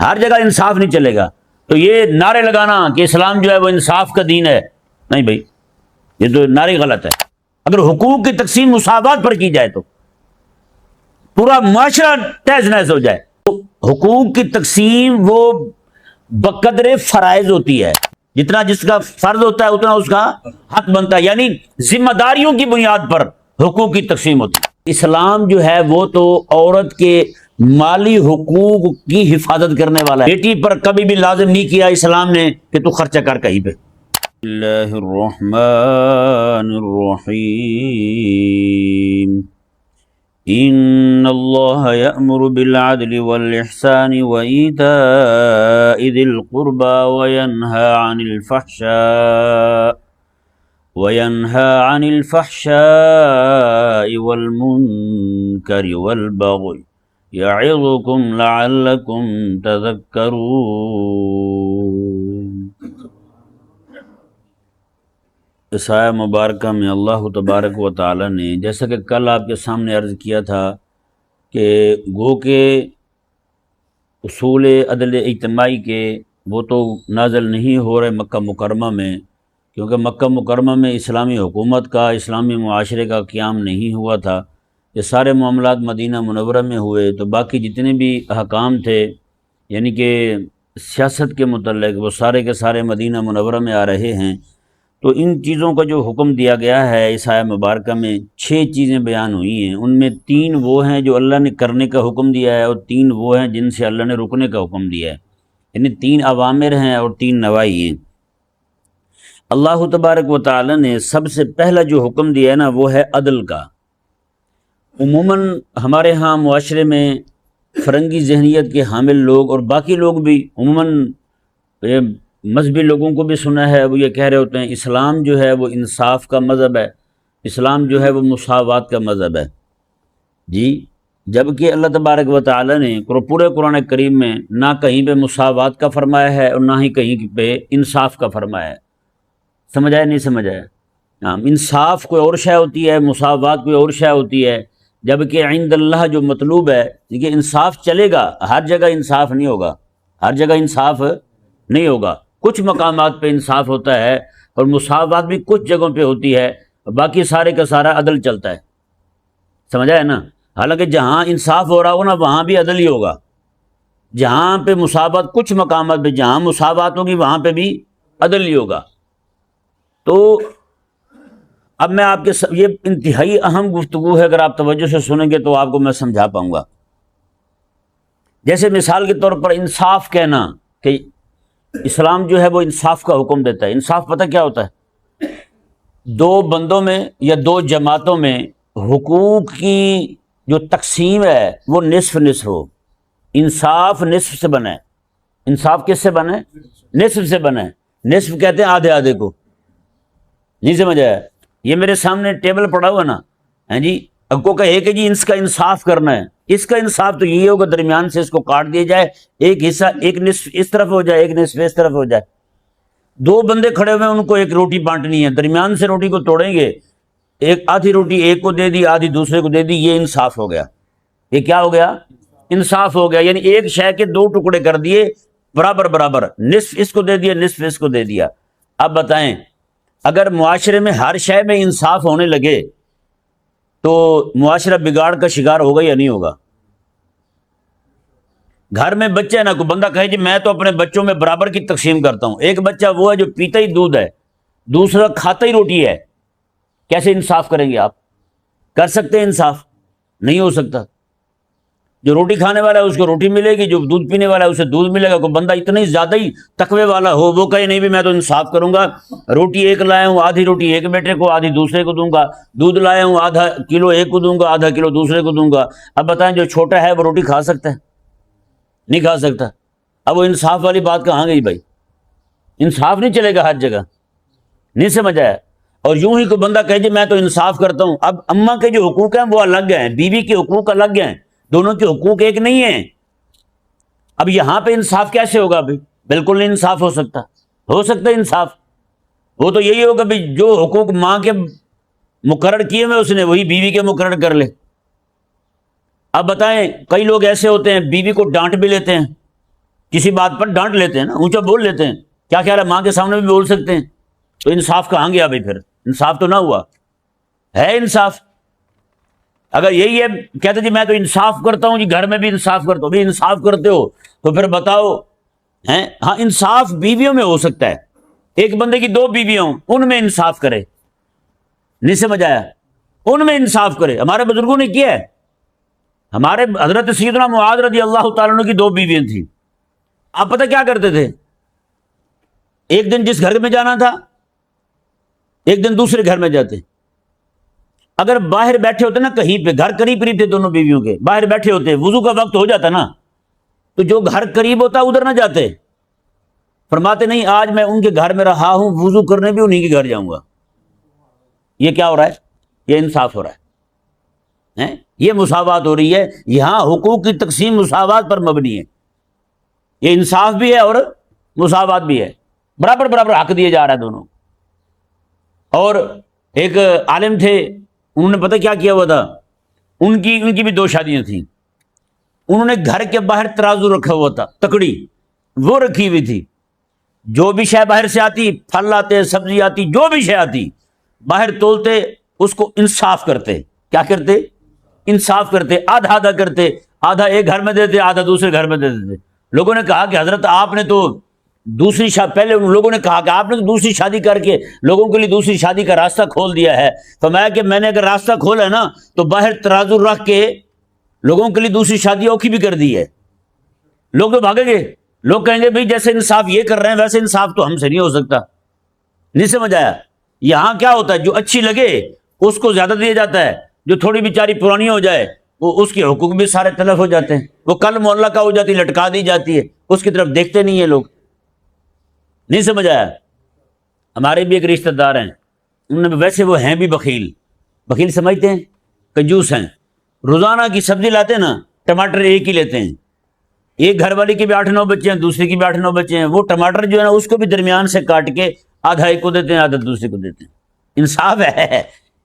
ہر جگہ انصاف نہیں چلے گا۔ تو یہ نعرے لگانا کہ اسلام جو ہے وہ انصاف کا دین ہے، نہیں بھائی، یہ تو نعرے غلط ہے۔ اگر حقوق کی تقسیم مساوات پر کی جائے تو پورا معاشرہ تہز نہز ہو جائے۔ تو حقوق کی تقسیم وہ بقدر فرائض ہوتی ہے، جتنا جس کا فرض ہوتا ہے اتنا اس کا حق بنتا ہے، یعنی ذمہ داریوں کی بنیاد پر حقوق کی تقسیم ہوتی ہے۔ اسلام جو ہے وہ تو عورت کے مالی حقوق کی حفاظت کرنے والا ہے۔ بیٹی پر کبھی بھی لازم نہیں کیا اسلام نے کہ تو خرچہ کر کہیں پہ۔ اللہ الرحمن الرحیم ان اللہ یأمر بالعدل والإحسان وإیتاء ذی القربى وینہا عن الفحشاء والمنکر والبغی یعظکم لعلکم تذکرون۔ اس آیہ مبارکہ میں اللہ تبارک و تعالی نے، جیسا کہ کل آپ کے سامنے عرض کیا تھا، کہ گو کہ اصول عدل اجتماعی کے وہ تو نازل نہیں ہو رہے مکہ مکرمہ میں، کیونکہ مکہ مکرمہ میں اسلامی حکومت کا، اسلامی معاشرے کا قیام نہیں ہوا تھا۔ یہ سارے معاملات مدینہ منورہ میں ہوئے، تو باقی جتنے بھی احکام تھے یعنی کہ سیاست کے متعلق وہ سارے کے سارے مدینہ منورہ میں آ رہے ہیں۔ تو ان چیزوں کا جو حکم دیا گیا ہے اس آیہ مبارکہ میں 6 چیزیں بیان ہوئی ہیں، ان میں 3 وہ ہیں جو اللہ نے کرنے کا حکم دیا ہے، اور 3 وہ ہیں جن سے اللہ نے رکنے کا حکم دیا ہے، یعنی 3 اوامر ہیں اور 3 نواہی ہیں۔ اللہ تبارک و تعالی نے سب سے پہلا جو حکم دیا ہے نا وہ ہے عدل کا۔ عموماً ہمارے ہاں معاشرے میں فرنگی ذہنیت کے حامل لوگ اور باقی لوگ بھی عموماً مذہبی لوگوں کو بھی سنا ہے، وہ یہ کہہ رہے ہوتے ہیں اسلام جو ہے وہ انصاف کا مذہب ہے، اسلام جو ہے وہ مساوات کا مذہب ہے جی، جبکہ اللہ تبارک و تعالی نے پورے قرآن کریم میں نہ کہیں پہ مساوات کا فرمایا ہے اور نہ ہی کہیں پہ انصاف کا فرمایا ہے۔ سمجھ آیا نہیں سمجھ آیا؟ ہاں، انصاف کوئی اور شے ہوتی ہے، مساوات کوئی اور شے ہوتی ہے، جبکہ عند اللہ جو مطلوب ہے کہ انصاف چلے گا، ہر جگہ انصاف نہیں ہوگا، ہر جگہ انصاف نہیں ہوگا، کچھ مقامات پہ انصاف ہوتا ہے اور مساوات بھی کچھ جگہوں پہ ہوتی ہے، باقی سارے کا سارا عدل چلتا ہے۔ سمجھ آیا نا؟ حالانکہ جہاں انصاف ہو رہا ہو نا وہاں بھی عدل ہی ہوگا، جہاں پہ مساوات کچھ مقامات پہ جہاں مساوات ہوگی وہاں پہ بھی عدل ہی ہوگا۔ تو اب میں آپ کے یہ انتہائی اہم گفتگو ہے، اگر آپ توجہ سے سنیں گے تو آپ کو میں سمجھا پاؤں گا۔ جیسے مثال کے طور پر انصاف کہنا، کہ اسلام جو ہے وہ انصاف کا حکم دیتا ہے۔ انصاف پتہ کیا ہوتا ہے؟ 2 بندوں میں یا 2 جماعتوں میں حقوق کی جو تقسیم ہے وہ نصف نصف ہو۔ انصاف نصف سے بنا ہے۔ انصاف کس سے بنا ہے؟ نصف سے بنا ہے۔ نصف کہتے ہیں آدھے آدھے کو، نہیں سمجھ آیا؟ یہ میرے سامنے ٹیبل پڑا ہوا نا، ہیں جی، اب کو کہے کہ جی اس کا انصاف کرنا ہے، اس کا انصاف تو یہی ہوگا درمیان سے اس کو کاٹ دیا جائے، ایک حصہ ایک نصف اس طرف ہو جائے، ایک نصف اس طرف ہو جائے۔ 2 بندے کھڑے ہوئے ہیں، ان کو ایک روٹی بانٹنی ہے، درمیان سے روٹی کو توڑیں گے، ایک آدھی روٹی ایک کو دے دی آدھی دوسرے کو دے دی، یہ انصاف ہو گیا۔ یہ کیا ہو گیا؟ انصاف ہو گیا، یعنی ایک شے کے 2 ٹکڑے کر دیے برابر برابر، نصف اس کو دے دیا نصف اس کو دے دیا۔ اب بتائیں اگر معاشرے میں ہر شے میں انصاف ہونے لگے تو معاشرہ بگاڑ کا شکار ہوگا یا نہیں ہوگا؟ گھر میں بچے ہیں نا، کوئی بندہ کہے جی میں تو اپنے بچوں میں برابر کی تقسیم کرتا ہوں، ایک بچہ وہ ہے جو پیتا ہی دودھ ہے، دوسرا کھاتا ہی روٹی ہے، کیسے انصاف کریں گے آپ؟ کر سکتے ہیں انصاف؟ نہیں ہو سکتا۔ جو روٹی کھانے والا ہے اس کو روٹی ملے گی، جو دودھ پینے والا ہے اسے دودھ ملے گا۔ کوئی بندہ اتنا ہی زیادہ ہی تقوی والا ہو وہ کہے نہیں بھی میں تو انصاف کروں گا، روٹی ایک لایا ہوں آدھی روٹی ایک بیٹے کو آدھی دوسرے کو دوں گا، دودھ لایا ہوں آدھا کلو ایک کو دوں گا آدھا کلو دوسرے کو دوں گا۔ اب بتائیں جو چھوٹا ہے وہ روٹی کھا سکتا ہے؟ نہیں کھا سکتا۔ اب وہ انصاف والی بات کہاں گئی بھائی؟ انصاف نہیں چلے گا ہر جگہ، نہیں سمجھ آیا؟ اور یوں ہی کوئی بندہ کہے جی میں تو انصاف کرتا ہوں، اب اماں کے جو حقوق ہیں وہ الگ ہیں، بیوی کے حقوق الگ ہیں، دونوں کے حقوق ایک نہیں ہیں۔ اب یہاں پہ انصاف کیسے ہوگا بھائی؟ بالکل نہیں انصاف ہو سکتا۔ ہو سکتا ہے انصاف؟ وہ تو یہی ہوگا بھی جو حقوق ماں کے مقرر کیے ہوئے اس نے وہی بیوی کے مقرر کر لے۔ اب بتائیں کئی لوگ ایسے ہوتے ہیں بیوی کو ڈانٹ بھی لیتے ہیں، کسی بات پر ڈانٹ لیتے ہیں نا، اونچا بول لیتے ہیں، کیا خیال ہے ماں کے سامنے بھی بول سکتے ہیں؟ تو انصاف کہاں گیا بھائی؟ پھر انصاف تو نہ ہوا ہے انصاف؟ اگر یہی ہے کہتے جی میں تو انصاف کرتا ہوں جی، گھر میں بھی انصاف کرتا ہوں، بھی انصاف کرتے ہو تو پھر بتاؤ ہیں؟ ہاں انصاف بیویوں میں ہو سکتا ہے، ایک بندے کی 2 بیویاں ہوں ان میں انصاف کرے، نہیں سمجھ آیا؟ ان میں انصاف کرے، ہمارے بزرگوں نے کیا ہے۔ ہمارے حضرت سیدنا معاذ رضی اللہ تعالیٰ عنہ کی 2 بیویاں تھیں، آپ پتہ کیا کرتے تھے؟ ایک دن جس گھر میں جانا تھا ایک دن دوسرے گھر میں جاتے، اگر باہر بیٹھے ہوتے نا کہیں پہ، گھر قریب قریب تھے دونوں بیویوں کے، باہر بیٹھے ہوتے، وضو کا وقت ہو جاتا نا، تو جو گھر قریب ہوتا ادھر نہ جاتے، فرماتے نہیں آج میں ان کے گھر میں رہا ہوں، وضو کرنے بھی انہیں کے گھر جاؤں گا۔ یہ کیا ہو رہا ہے؟ یہ انصاف ہو رہا ہے، یہ مساوات ہو رہی ہے، یہاں حقوق کی تقسیم مساوات پر مبنی ہے، یہ انصاف بھی ہے اور مساوات بھی ہے، برابر برابر حق دیے جا رہا ہے دونوں۔ اور ایک عالم تھے، انہوں نے پتہ کیا کیا ہوا تھا، ان کی بھی 2 شادیاں تھیں، انہوں نے گھر کے باہر ترازو رکھا ہوا تھا، تکڑی وہ رکھی ہوئی تھی، جو بھی شے باہر سے آتی، پھل آتے، سبزی آتی، جو بھی شے آتی باہر تولتے، اس کو انصاف کرتے۔ کیا کرتے؟ انصاف کرتے، آدھا آدھا کرتے، آدھا ایک گھر میں دیتے، آدھا دوسرے گھر میں دے دیتے۔ لوگوں نے کہا کہ حضرت آپ نے تو دوسری پہلے ان لوگوں نے کہا کہ آپ نے تو دوسری شادی کر کے لوگوں کے لیے دوسری شادی کا راستہ کھول دیا ہے۔ فرمایا کہ میں نے اگر راستہ کھولا ہے نا تو باہر ترازو رکھ کے لوگوں کے لیے دوسری شادی اوکھی بھی کر دی ہے۔ لوگ تو بھاگیں گے، لوگ کہیں گے بھئی جیسے انصاف یہ کر رہے ہیں ویسے انصاف تو ہم سے نہیں ہو سکتا۔ نہیں سمجھ آیا؟ یہاں کیا ہوتا ہے، جو اچھی لگے اس کو زیادہ دیا جاتا ہے، جو تھوڑی بیچاری پرانی ہو جائے وہ اس کے حقوق بھی سارے تلف ہو جاتے ہیں، وہ کل معلقہ ہو جاتی، لٹکا دی جاتی ہے، اس کی طرف دیکھتے نہیں ہیں لوگ۔ نہیں سمجھ آیا؟ ہمارے بھی ایک رشتہ دار ہیں، انہوں نے ویسے وہ ہیں بھی بخیل سمجھتے ہیں، کنجوس ہیں، روزانہ کی سبزی لاتے ہیں نا، ٹماٹر ایک ہی لیتے ہیں، ایک گھر والی کے بھی 8-9 بچے ہیں، دوسرے کی بھی 8-9 بچے ہیں، وہ ٹماٹر جو ہے نا اس کو بھی درمیان سے کاٹ کے آدھا ایک کو دیتے ہیں، آدھا دوسرے کو دیتے ہیں۔ انصاف ہے،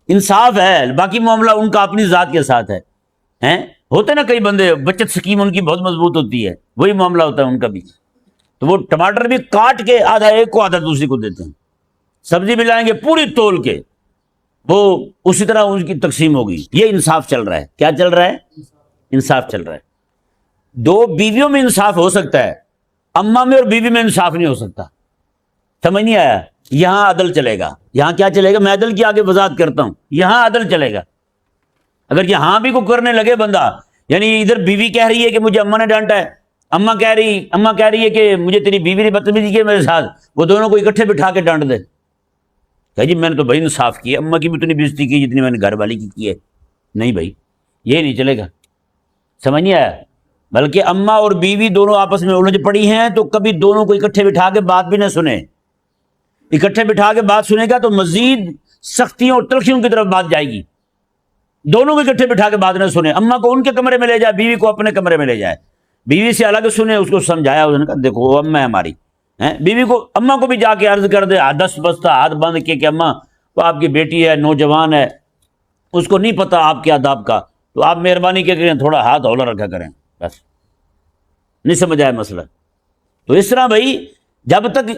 انصاف ہے، باقی معاملہ ان کا اپنی ذات کے ساتھ ہے۔ ہوتے نا کئی بندے بچت سکیم ان کی بہت مضبوط ہوتی ہے، وہی معاملہ ہوتا ہے ان کا بھی، تو وہ ٹماٹر بھی کاٹ کے آدھا ایک کو آدھا دوسرے کو دیتے ہیں، سبزی بھی لائیں گے پوری تول کے، وہ اسی طرح ان کی تقسیم ہوگی۔ یہ انصاف چل رہا ہے۔ کیا چل رہا ہے؟ انصاف چل رہا ہے۔ 2 بیویوں میں انصاف ہو سکتا ہے، اماں میں اور بیوی میں انصاف نہیں ہو سکتا۔ سمجھ نہیں آیا؟ یہاں عدل چلے گا۔ یہاں کیا چلے گا؟ میں عدل کی آگے وضاحت کرتا ہوں، یہاں عدل چلے گا۔ اگر یہاں بھی کوئی کرنے لگے بندہ، یعنی ادھر بیوی کہہ رہی ہے کہ مجھے اماں نے ڈانٹا ہے، اماں کہہ رہی ہے کہ مجھے تیری بیوی نے بدتمیزی کی میرے ساتھ، وہ دونوں کو اکٹھے بٹھا کے ڈانٹ دے کہ جی میں نے تو بھائی انصاف کیا، اماں کی بھی اتنی بےزتی کی جتنی میں نے گھر والی کی ہے۔ نہیں بھائی، یہ نہیں چلے گا۔ سمجھ نہیں آیا؟ بلکہ اماں اور بیوی دونوں آپس میں الجھ پڑی ہیں تو کبھی دونوں کو اکٹھے بٹھا کے بات بھی نہ سنے۔ اکٹھے بٹھا کے بات سنے گا تو مزید سختیوں اور تلخیوں کی طرف بات جائے گی۔ دونوں کو اکٹھے بٹھا کے بات نہ سنے، اماں کو ان کے کمرے میں لے جائے، بیوی کو اپنے کمرے میں لے جائے، بیوی سے الگ سنے، اس کو سمجھایا، اس نے کہا دیکھو وہ اماں ہے ہماری، بیوی کو اماں کو بھی جا کے عرض کر دے، دست بستہ ہاتھ بند کے کہ اماں وہ آپ کی بیٹی ہے، نوجوان ہے، اس کو نہیں پتہ آپ کے آداب کا، تو آپ مہربانی کیا کریں تھوڑا ہاتھ ہولا رکھا کریں، بس۔ نہیں سمجھ آیا مسئلہ؟ تو اس طرح بھائی جب تک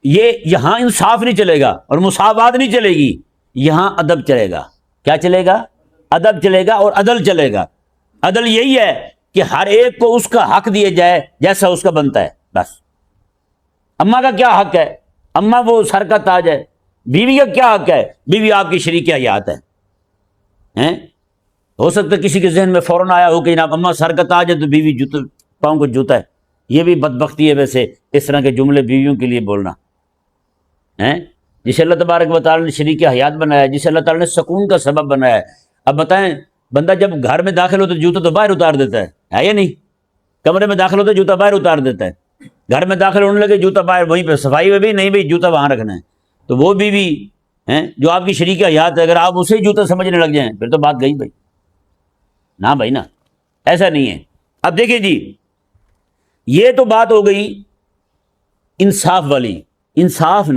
یہ یہاں انصاف نہیں چلے گا اور مساوات نہیں چلے گی، یہاں ادب چلے گا۔ کیا چلے گا؟ ادب چلے گا اور عدل چلے گا۔ عدل یہی ہے کہ ہر ایک کو اس کا حق دیے جائے جیسا اس کا بنتا ہے، بس۔ اماں کا کیا حق ہے؟ اماں وہ سر کا تاج ہے۔ بیوی کا کیا حق ہے؟ بیوی آپ کی شریک حیات ہے۔ ہو سکتا ہے کسی کے ذہن میں فوراً آیا ہو کہ جناب اماں سر کا تاج ہے تو بیوی جوتا، پاؤں کو جوتا ہے۔ یہ بھی بدبختی ہے ویسے اس طرح کے جملے بیویوں کے لیے بولنا، جسے اللہ تبارک و تعالیٰ نے شریک حیات بنایا ہے، جسے اللہ تعالیٰ نے سکون کا سبب بنایا ہے۔ اب بتائیں، بندہ جب گھر میں داخل ہو تو جوتا تو باہر اتار دیتا ہے یا نہیں؟ کمرے میں داخل ہو تو جوتا باہر اتار دیتا ہے، گھر میں داخل ہونے لگے جوتا باہر، وہیں پہ صفائی میں بھی نہیں بھائی جوتا وہاں رکھنا ہے۔ تو وہ بیوی جو آپ کی شریک حیات ہے، اگر آپ اسے جوتا سمجھنے لگ جائیں پھر تو بات گئی بھائی، نہ بھائی نہ، ایسا نہیں ہے۔ اب دیکھیں جی، یہ تو بات ہو گئی انصاف والی۔ انصاف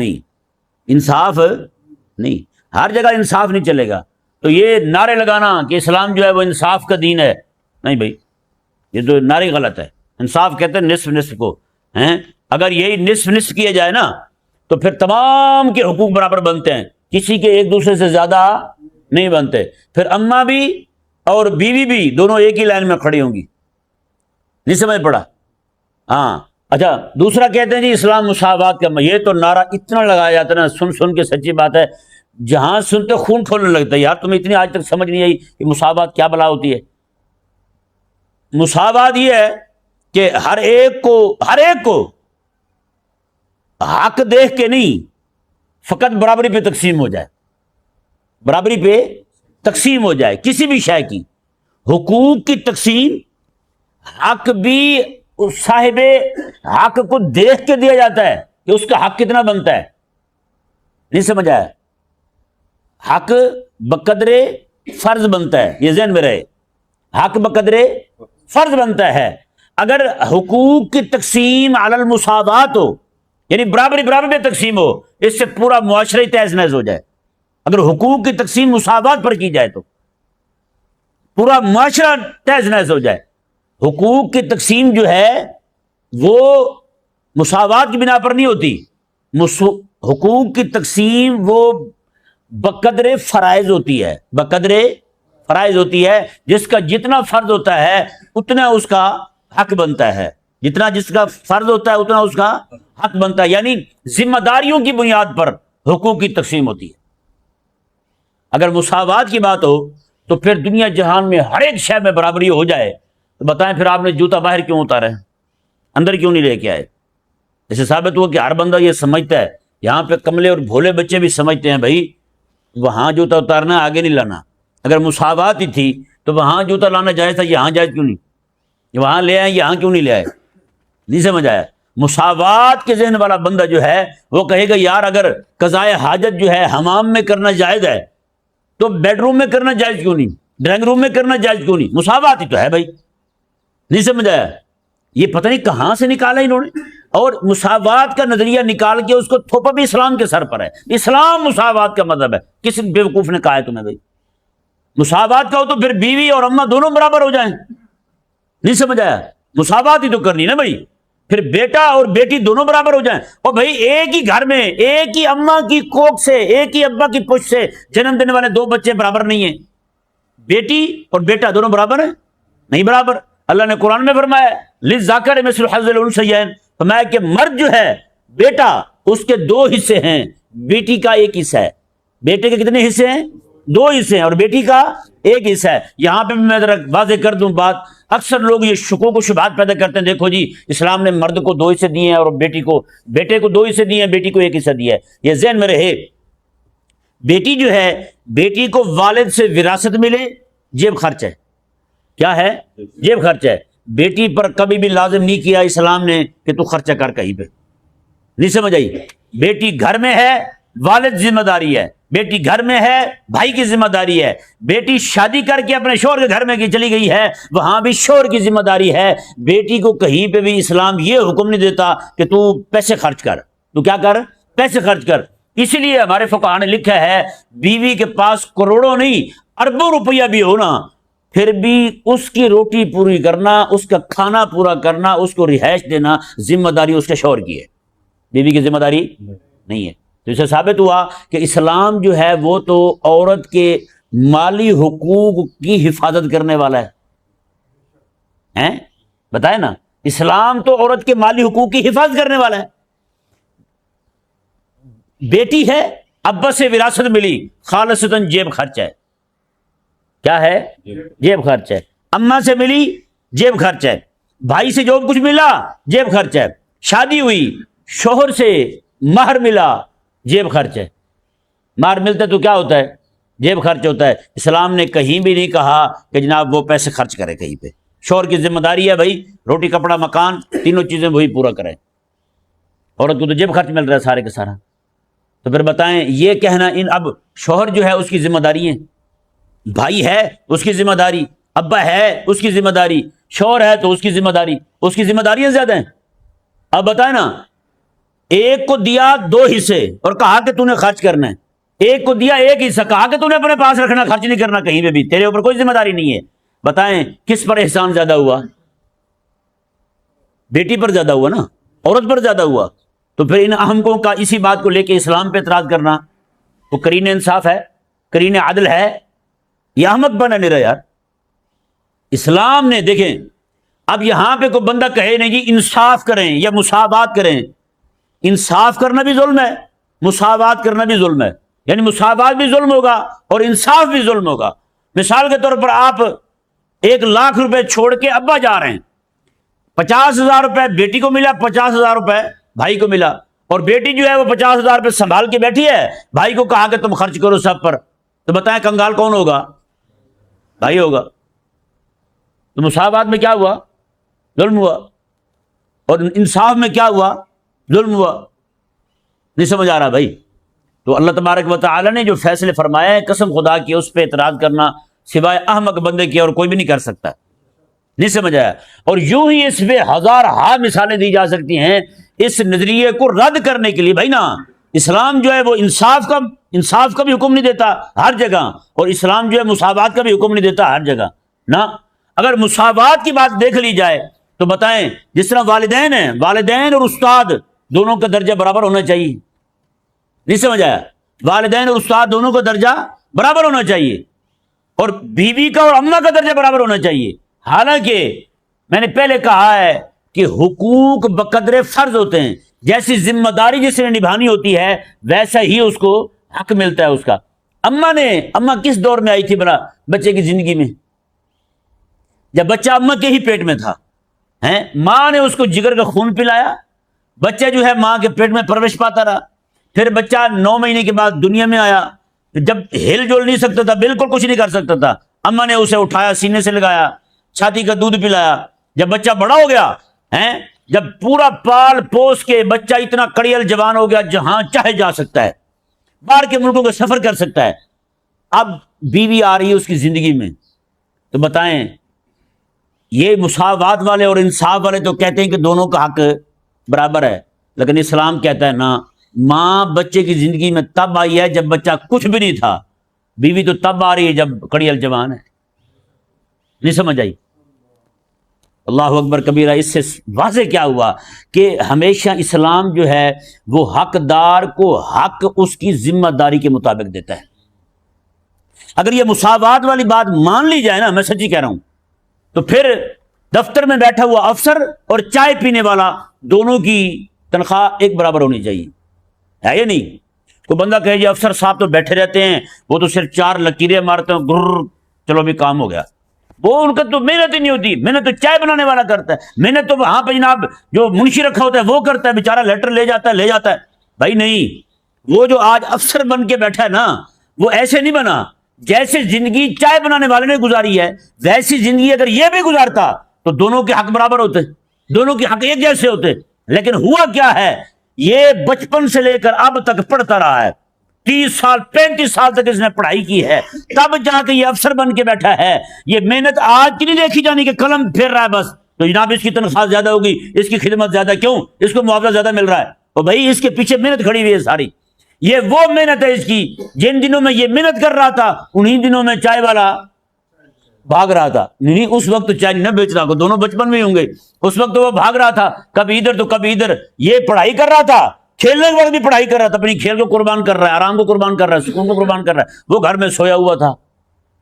نہیں، ہر جگہ انصاف نہیں چلے گا۔ تو یہ نعرے لگانا کہ اسلام جو ہے وہ انصاف کا دین ہے، نہیں بھائی، یہ تو نعرے غلط ہے۔ انصاف کہتے ہیں نصف نصف کو ہیں. اگر یہی نصف نصف کیا جائے نا تو پھر تمام کے حقوق برابر بنتے ہیں، کسی کے ایک دوسرے سے زیادہ نہیں بنتے. پھر اماں بھی اور بیوی بھی دونوں ایک ہی لائن میں کھڑی ہوں گی. نہیں سمجھ پڑا؟ ہاں. اچھا دوسرا کہتے ہیں جی اسلام مساوات کا. یہ تو نعرہ اتنا لگایا جاتا ہے نا، سن سن کے سچی بات ہے جہاں سنتے خون کھولنے لگتا ہے. یار تمہیں اتنی آج تک سمجھ نہیں آئی کہ مساوات کیا بلا ہوتی ہے. مساوات یہ ہے کہ ہر ایک کو حق دیکھ کے نہیں، فقط برابری پہ تقسیم ہو جائے، برابری پہ تقسیم ہو جائے کسی بھی شے کی. حقوق کی تقسیم، حق بھی صاحب حق کو دیکھ کے دیا جاتا ہے کہ اس کا حق کتنا بنتا ہے. نہیں سمجھ آیا؟ حق بقدر فرض بنتا ہے، یہ ذہن میں رہے. حق بقدر فرض بنتا ہے. اگر حقوق کی تقسیم علی المساوات ہو، یعنی برابری پہ تقسیم ہو، اس سے پورا معاشرہ تہز نہز ہو جائے. اگر حقوق کی تقسیم مساوات پر کی جائے تو پورا معاشرہ تہز نہز ہو جائے. حقوق کی تقسیم جو ہے وہ مساوات کی بنا پر نہیں ہوتی. حقوق کی تقسیم وہ بقدر فرائض ہوتی ہے، بقدر فرائض ہوتی ہے. جس کا جتنا فرض ہوتا ہے اتنا اس کا حق بنتا ہے، جتنا جس کا فرض ہوتا ہے اتنا اس کا حق بنتا ہے. یعنی ذمہ داریوں کی بنیاد پر حقوق کی تقسیم ہوتی ہے. اگر مساوات کی بات ہو تو پھر دنیا جہان میں ہر ایک شے میں برابری ہو جائے تو بتائیں پھر آپ نے جوتا باہر کیوں اتارا ہے، اندر کیوں نہیں لے کے آئے؟ اسے ثابت ہوا کہ ہر بندہ یہ سمجھتا ہے. یہاں پہ کملے اور بھولے بچے بھی سمجھتے ہیں بھائی وہاں جوتا اتارنا ہے، آگے نہیں لانا. اگر مساوات ہی تھی تو وہاں جوتا لانا جائز تھا، یہاں جائز کیوں نہیں؟ وہاں لے آئے یہاں کیوں نہیں لے آئے؟ نہیں سمجھ آیا؟ مساوات کے ذہن والا بندہ جو ہے وہ کہے گا یار اگر قضائے حاجت جو ہے حمام میں کرنا جائز ہے تو بیڈ روم میں کرنا جائز کیوں نہیں، ڈرائنگ روم میں کرنا جائز کیوں نہیں؟ مساوات ہی تو ہے بھائی. نہیں سمجھ آیا؟ یہ پتہ نہیں کہاں سے نکالا انہوں نے. اور مساوات کا نظریہ نکال کے اس کو تھوپا بھی اسلام کے سر پر ہے. اسلام مساوات کا مذہب ہے. کس بیوقوف نے کہا ہے تمہیں بھائی مساوات کا ہو تو پھر بیوی اور اماں دونوں برابر ہو جائیں؟ نہیں سمجھ آیا؟ مساوات ہی تو کرنی نا بھائی. پھر بیٹا اور بیٹی دونوں برابر ہو جائیں. اور بھائی ایک ہی گھر میں ایک ہی اماں کی کوکھ سے ایک ہی ابا کی پشت سے جنم دینے والے دو بچے برابر نہیں ہیں. بیٹی اور بیٹا دونوں برابر ہیں؟ نہیں برابر. اللہ نے قرآن میں فرمایا للذکر مثل حظ الانثیین، فرمایا کہ مرد جو ہے بیٹا اس کے دو حصے ہیں، بیٹی کا ایک حصہ ہے. بیٹے کے کتنے حصے ہیں؟ دو حصے ہیں، اور بیٹی کا ایک حصہ ہے. یہاں پہ میں ذرا واضح کر دوں بات. اکثر لوگ یہ شکوک و شبہات پیدا کرتے ہیں، دیکھو جی اسلام نے مرد کو دو حصے دیے ہیں اور بیٹے کو دو حصے دیے ہیں، بیٹی کو ایک حصہ دیا ہے. یہ ذہن میں رہے بیٹی جو ہے بیٹی کو والد سے وراثت ملے جیب خرچ ہے. کیا ہے؟ جیب خرچ ہے. بیٹی پر کبھی بھی لازم نہیں کیا اسلام نے کہ تو خرچہ کر کہیں پہ. نہیں سمجھ آئی؟ بیٹی گھر میں ہے والد ذمہ داری ہے، بیٹی گھر میں ہے بھائی کی ذمہ داری ہے. بیٹی شادی کر کے اپنے شوہر کے گھر میں چلی گئی ہے، وہاں بھی شوہر کی ذمہ داری ہے. بیٹی کو کہیں پہ بھی اسلام یہ حکم نہیں دیتا کہ تو پیسے خرچ کر. تو کیا کر؟ پیسے خرچ کر. اسی لیے ہمارے فقہاء نے لکھا ہے بیوی کے پاس کروڑوں نہیں اربوں روپیہ بھی ہونا پھر بھی اس کی روٹی پوری کرنا، اس کا کھانا پورا کرنا، اس کو رہائش دینا ذمہ داری اس کے شوہر کی ہے، بیوی کی ذمہ داری نہیں ہے. تو اسے ثابت ہوا کہ اسلام جو ہے وہ تو عورت کے مالی حقوق کی حفاظت کرنے والا ہے. بتائے نا، اسلام تو عورت کے مالی حقوق کی حفاظت کرنے والا ہے. بیٹی ہے ابا سے وراثت ملی خالصتاً جیب خرچ ہے. کیا ہے؟ جیب خرچ ہے. اماں سے ملی جیب خرچ ہے. بھائی سے جو کچھ ملا جیب خرچ ہے. شادی ہوئی شوہر سے مہر ملا جیب خرچ ہے. مہر ملتا ہے تو کیا ہوتا ہے؟ جیب خرچ ہوتا ہے. اسلام نے کہیں بھی نہیں کہا کہ جناب وہ پیسے خرچ کرے کہیں پہ. شوہر کی ذمہ داری ہے بھائی روٹی کپڑا مکان تینوں چیزیں وہی پورا کرے. عورت کو تو جیب خرچ مل رہا ہے سارے کے سارا. تو پھر بتائیں یہ کہنا اب شوہر جو ہے اس کی ذمہ داری ہے، بھائی ہے اس کی ذمہ داری، ابا ہے اس کی ذمہ داری، شوہر ہے تو اس کی ذمہ داری، اس کی ذمہ داریاں زیادہ ہیں. اب بتائیں نا، ایک کو دیا دو حصے اور کہا کہ تو نے خرچ کرنا ہے، ایک کو دیا ایک حصہ کہا کہ تو نے اپنے پاس رکھنا، خرچ نہیں کرنا کہیں پہ بھی، تیرے اوپر کوئی ذمہ داری نہیں ہے. بتائیں کس پر احسان زیادہ ہوا؟ بیٹی پر زیادہ ہوا نا، عورت پر زیادہ ہوا، تو پھر ان احمقوں کا اسی بات کو لے کے اسلام پہ اعتراض کرنا وہ قرین انصاف ہے، قرین عدل ہے؟ یہ احمق بنا نہیں رہا یار۔ اسلام نے دیکھیں، اب یہاں پہ کوئی بندہ کہے نہیں جی انصاف کریں یا مساوات کریں، انصاف کرنا بھی ظلم ہے، مساوات کرنا بھی ظلم ہے، یعنی مساوات بھی ظلم ہوگا اور انصاف بھی ظلم ہوگا۔ مثال کے طور پر آپ 1,00,000 روپے چھوڑ کے ابا جا رہے ہیں، 50,000 روپے بیٹی کو ملا، 50,000 روپے بھائی کو ملا، اور بیٹی جو ہے وہ 50,000 روپے سنبھال کے بیٹھی ہے، بھائی کو کہا کہ تم خرچ کرو سب پر، تو بتائیں کنگال کون ہوگا؟ بھائی ہوگا۔ تو مساوات میں کیا ہوا؟ ظلم ہوا۔ اور انصاف میں کیا ہوا؟ ظلم ہوا۔ نہیں سمجھ آ رہا بھائی؟ تو اللہ تبارک و تعالی نے جو فیصلے فرمایا ہے، قسم خدا کی اس پہ اعتراض کرنا سوائے احمق بندے کے اور کوئی بھی نہیں کر سکتا۔ نہیں سمجھ آیا؟ اور یوں ہی اس پہ ہزارہا مثالیں دی جا سکتی ہیں اس نظریے کو رد کرنے کے لیے۔ بھائی نا، اسلام جو ہے وہ انصاف کا بھی حکم نہیں دیتا ہر جگہ، اور اسلام جو ہے مساوات کا بھی حکم نہیں دیتا ہر جگہ نا۔ اگر مساوات کی بات دیکھ لی جائے تو بتائیں، جس طرح والدین ہیں، والدین اور استاد دونوں کا درجہ برابر ہونا چاہیے۔ نہیں سمجھ آیا؟ والدین اور استاد دونوں کا درجہ برابر ہونا چاہیے، اور بیوی کا اور اماں کا درجہ برابر ہونا چاہیے۔ حالانکہ میں نے پہلے کہا ہے کہ حقوق بقدر فرض ہوتے ہیں، جیسی ذمہ داری جس نے نبھانی ہوتی ہے ویسا ہی اس کو حق ملتا ہے اس کا۔ اماں کس دور میں آئی تھی بڑا بچے کی زندگی میں؟ جب بچہ اماں کے ہی پیٹ میں تھا، ماں نے اس کو جگر کا خون پلایا، بچہ جو ہے ماں کے پیٹ میں پرورش پاتا رہا، پھر بچہ 9 مہینے کے بعد دنیا میں آیا، جب ہل جول نہیں سکتا تھا، بالکل کچھ نہیں کر سکتا تھا، اماں نے اسے اٹھایا، سینے سے لگایا، چھاتی کا دودھ پلایا۔ جب بچہ بڑا ہو گیا، جب پورا پال پوس کے بچہ اتنا کڑیل جوان ہو گیا، جہاں چاہے جا سکتا ہے، باہر کے ملکوں کا سفر کر سکتا ہے، اب بیوی آ رہی ہے اس کی زندگی میں، تو بتائیں یہ مساوات والے اور انصاف والے تو کہتے ہیں کہ دونوں کا حق برابر ہے، لیکن اسلام کہتا ہے نا، ماں بچے کی زندگی میں تب آئی ہے جب بچہ کچھ بھی نہیں تھا، بیوی تو تب آ رہی ہے جب کڑیل جوان ہے۔ نہیں سمجھ آئی؟ اللہ اکبر کبیرہ۔ اس سے واضح کیا ہوا کہ ہمیشہ اسلام جو ہے وہ حقدار کو حق اس کی ذمہ داری کے مطابق دیتا ہے۔ اگر یہ مساوات والی بات مان لی جائے نا، میں سچی کہہ رہا ہوں، تو پھر دفتر میں بیٹھا ہوا افسر اور چائے پینے والا دونوں کی تنخواہ ایک برابر ہونی چاہیے، ہے یا نہیں؟ کوئی بندہ کہے جی افسر صاحب تو بیٹھے رہتے ہیں، وہ تو صرف 4 لکیریں مارتے ہیں، گر چلو بھی کام ہو گیا، وہ ان کا تو محنت ہی نہیں ہوتی، محنت تو چائے بنانے والا کرتا ہے، محنت تو وہاں پہ جناب جو منشی رکھا ہوتا ہے وہ کرتا ہے، بیچارہ لیٹر لے جاتا ہے۔ بھائی نہیں، وہ جو آج افسر بن کے بیٹھا ہے نا، وہ ایسے نہیں بنا، جیسے زندگی چائے بنانے والے نے گزاری ہے ویسی زندگی اگر یہ بھی گزارتا تو دونوں کے حق برابر ہوتے، دونوں کے حق ایک جیسے ہوتے۔ لیکن ہوا کیا ہے، یہ بچپن سے لے کر اب تک پڑھتا رہا ہے، 30 سال 35 سال تک اس نے پڑھائی کی ہے، تب جا کے یہ افسر بن کے بیٹھا ہے۔ یہ محنت آج کی نہیں دیکھی جانی کہ قلم پھیر رہا ہے بس، تو جناب اس کی تنخواہ زیادہ ہوگی، اس کی خدمت زیادہ، کیوں؟ اس کو معاوضہ زیادہ مل رہا ہے، اور بھائی اس کے پیچھے محنت کھڑی ہوئی ہے ساری۔ یہ وہ محنت ہے اس کی، جن دنوں میں یہ محنت کر رہا تھا انہی دنوں میں چائے والا بھاگ رہا تھا، نہیں اس وقت تو چائے نہ بیچ رہا، دونوں بچپن میں ہوں گے، اس وقت تو وہ بھاگ رہا تھا، کبھی ادھر تو کبھی ادھر، یہ پڑھائی کر رہا تھا، کھیلنے کے وقت بھی پڑھائی کر رہا تھا، اپنی کھیل کو قربان کر رہا ہے، آرام کو قربان کر رہا ہے، سکون کو قربان کر رہا ہے، وہ گھر میں سویا ہوا تھا۔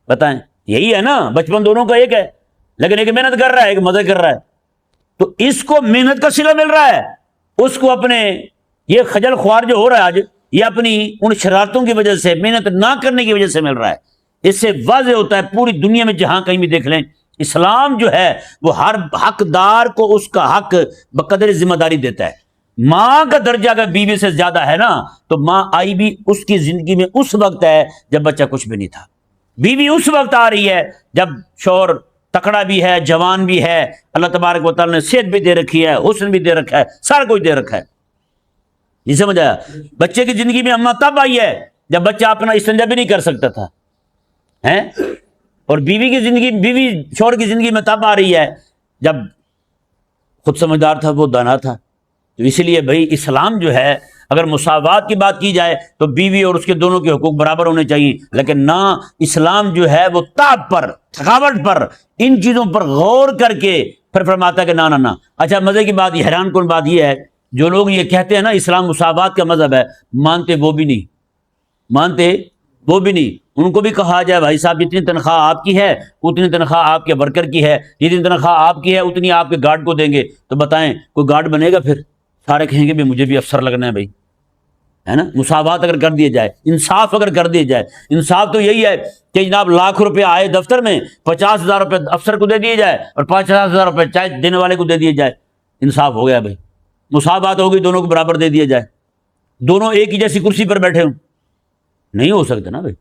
بتائیں، یہی ہے نا، بچپن دونوں کا ایک ہے، لیکن ایک محنت کر رہا ہے، ایک مزے کر رہا ہے، تو اس کو محنت کا صلہ مل رہا ہے، اس کو اپنے یہ خجل خوار جو ہو رہا ہے آج، یہ اپنی ان شرارتوں کی وجہ سے، محنت نہ کرنے کی وجہ سے مل رہا ہے۔ اس سے واضح ہوتا ہے پوری دنیا میں جہاں کہیں بھی دیکھ لیں، اسلام جو ہے وہ ہر حقدار کو اس کا حق بقدر ذمہ داری دیتا ہے۔ ماں کا درجہ اگر بیوی سے زیادہ ہے نا، تو ماں آئی بھی اس کی زندگی میں اس وقت ہے جب بچہ کچھ بھی نہیں تھا، بیوی اس وقت آ رہی ہے جب شوہر تکڑا بھی ہے، جوان بھی ہے، اللہ تبارک و تعالیٰ نے صحت بھی دے رکھی ہے، حسن بھی دے رکھا ہے، سارا کچھ دے رکھا ہے۔ نہیں سمجھ آیا؟ بچے کی زندگی میں اماں تب آئی ہے جب بچہ اپنا استنجا بھی نہیں کر سکتا تھا، اور بیوی کی زندگی، بیوی شوہر کی زندگی میں تب آ رہی ہے جب خود سمجھدار تھا، وہ دانا تھا۔ تو اسی لیے بھائی اسلام جو ہے، اگر مساوات کی بات کی جائے تو بیوی اور اس کے دونوں کے حقوق برابر ہونے چاہیے، لیکن نہ، اسلام جو ہے وہ تعب پر، تھکاوٹ پر، ان چیزوں پر غور کر کے پھر فرماتا ہے کہ نا نا نا۔ اچھا مزے کی بات، یہ حیران کن بات یہ ہے، جو لوگ یہ کہتے ہیں نا اسلام مساوات کا مذہب ہے، مانتے وہ بھی نہیں، مانتے وہ بھی نہیں۔ ان کو بھی کہا جائے بھائی صاحب جتنی تنخواہ آپ کی ہے اتنی تنخواہ آپ کے ورکر کی ہے، جتنی تنخواہ آپ کی ہے اتنی آپ کے گارڈ کو دیں گے، تو بتائیں کوئی گارڈ بنے گا؟ پھر سارے کہیں گے بھی مجھے بھی افسر لگنا ہے بھائی، ہے نا۔ مساوات اگر کر دیے جائے، انصاف اگر کر دیے جائے، انصاف تو یہی ہے کہ جناب لاکھ روپے آئے دفتر میں، 50,000 روپے افسر کو دے دیے جائے اور 50,000 روپے چائے دینے والے کو دے دیے جائے، انصاف ہو گیا بھائی، مساوات ہوگی، دونوں کو برابر دے دیا جائے، دونوں ایک ہی جیسی کرسی پر بیٹھے ہوں، نہیں ہو سکتا نا بھائی۔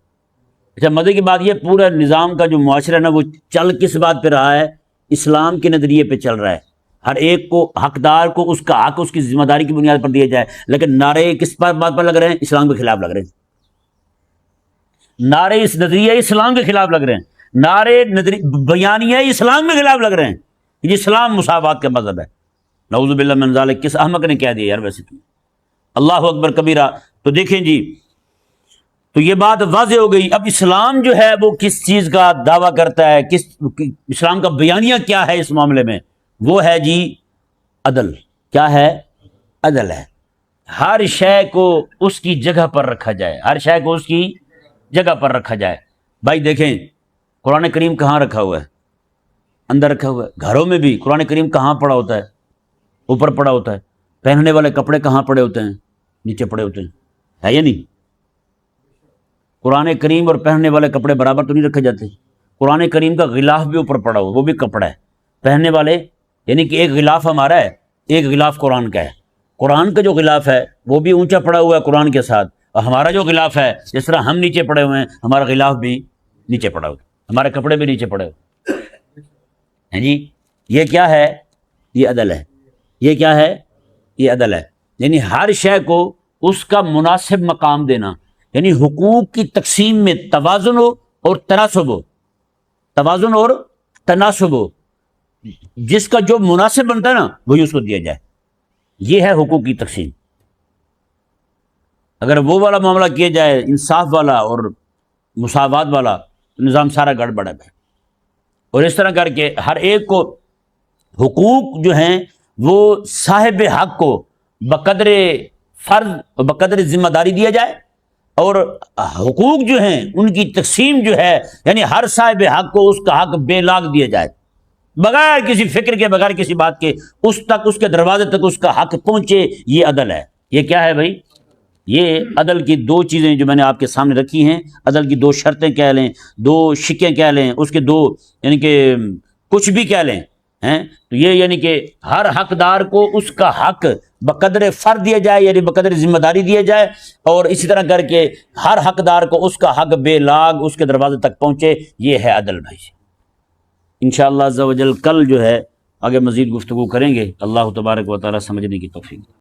اچھا مزے کی بات یہ، پورا نظام کا جو معاشرہ ہے نا وہ چل کس بات پہ رہا ہے؟ اسلام کے نظریے پہ چل رہا ہے، ہر ایک کو حقدار کو اس کا حق اس کی ذمہ داری کی بنیاد پر دیا جائے، لیکن نعرے کس بات پر لگ رہے ہیں؟ اسلام کے خلاف لگ رہے ہیں، نعرے اس نظریہ اسلام کے خلاف لگ رہے ہیں، نعرے بیانیہ اسلام کے خلاف لگ رہے ہیں کہ اسلام مساوات کا مذہب ہے۔ نعوذ باللہ من ذالک، کس احمق نے کہہ دیا یار ویسے تو، اللہ اکبر کبیرہ۔ تو دیکھیں جی، تو یہ بات واضح ہو گئی۔ اب اسلام جو ہے وہ کس چیز کا دعویٰ کرتا ہے، اسلام کا بیانیہ کیا ہے اس معاملے میں؟ وہ ہے جی عدل۔ کیا ہے؟ عدل ہے، ہر شے کو اس کی جگہ پر رکھا جائے، ہر شے کو اس کی جگہ پر رکھا جائے۔ بھائی دیکھیں قرآن کریم کہاں رکھا ہوا ہے؟ اندر رکھا ہوا ہے۔ گھروں میں بھی قرآن کریم کہاں پڑا ہوتا ہے؟ اوپر پڑا ہوتا ہے۔ پہننے والے کپڑے کہاں پڑے ہوتے ہیں؟ نیچے پڑے ہوتے ہیں، ہے یا نہیں؟ قرآن کریم اور پہننے والے کپڑے برابر تو نہیں رکھے جاتے۔ قرآن کریم کا غلاف بھی اوپر پڑا ہوا، وہ بھی کپڑا ہے۔ پہننے والے یعنی کہ ایک غلاف ہمارا ہے، ایک غلاف قرآن کا ہے۔ قرآن کا جو غلاف ہے وہ بھی اونچا پڑا ہوا ہے قرآن کے ساتھ، اور ہمارا جو غلاف ہے جس طرح ہم نیچے پڑے ہوئے ہیں، ہمارا غلاف بھی نیچے پڑا ہوا ہے، ہمارے کپڑے بھی نیچے پڑے ہوئے ہیں جی۔ یہ کیا ہے؟ یہ عدل ہے۔ یہ کیا ہے؟ یہ عدل ہے، یعنی ہر شے کو اس کا مناسب مقام دینا، یعنی حقوق کی تقسیم میں توازن ہو اور تناسب ہو، توازن اور تناسب ہو، جس کا جو مناسب بنتا ہے نا وہی اس کو دیا جائے۔ یہ ہے حقوق کی تقسیم۔ اگر وہ والا معاملہ کیا جائے انصاف والا اور مساوات والا، تو نظام سارا گڑبڑ ہے۔ اور اس طرح کر کے ہر ایک کو حقوق جو ہیں وہ صاحب حق کو بقدر فرض اور بقدر ذمہ داری دیا جائے، اور حقوق جو ہیں ان کی تقسیم جو ہے یعنی ہر صاحب حق کو اس کا حق بے لاگ دیا جائے، بغیر کسی فکر کے، بغیر کسی بات کے، اس تک، اس کے دروازے تک اس کا حق پہنچے۔ یہ عدل ہے۔ یہ کیا ہے بھائی؟ یہ عدل کی دو چیزیں جو میں نے آپ کے سامنے رکھی ہیں، عدل کی دو شرطیں کہہ لیں، دو شکیں کہہ لیں، اس کے دو یعنی کہ کچھ بھی کہہ لیں ہیں، تو یہ یعنی کہ ہر حقدار کو اس کا حق بقدر فرض دیا جائے، یعنی بقدر ذمہ داری دیا جائے، اور اسی طرح کر کے ہر حقدار کو اس کا حق بے لاگ اس کے دروازے تک پہنچے۔ یہ ہے عدل بھائی۔ انشاءاللہ عز و جل کل جو ہے آگے مزید گفتگو کریں گے۔ اللہ تبارک و تعالی سمجھنے کی توفیق۔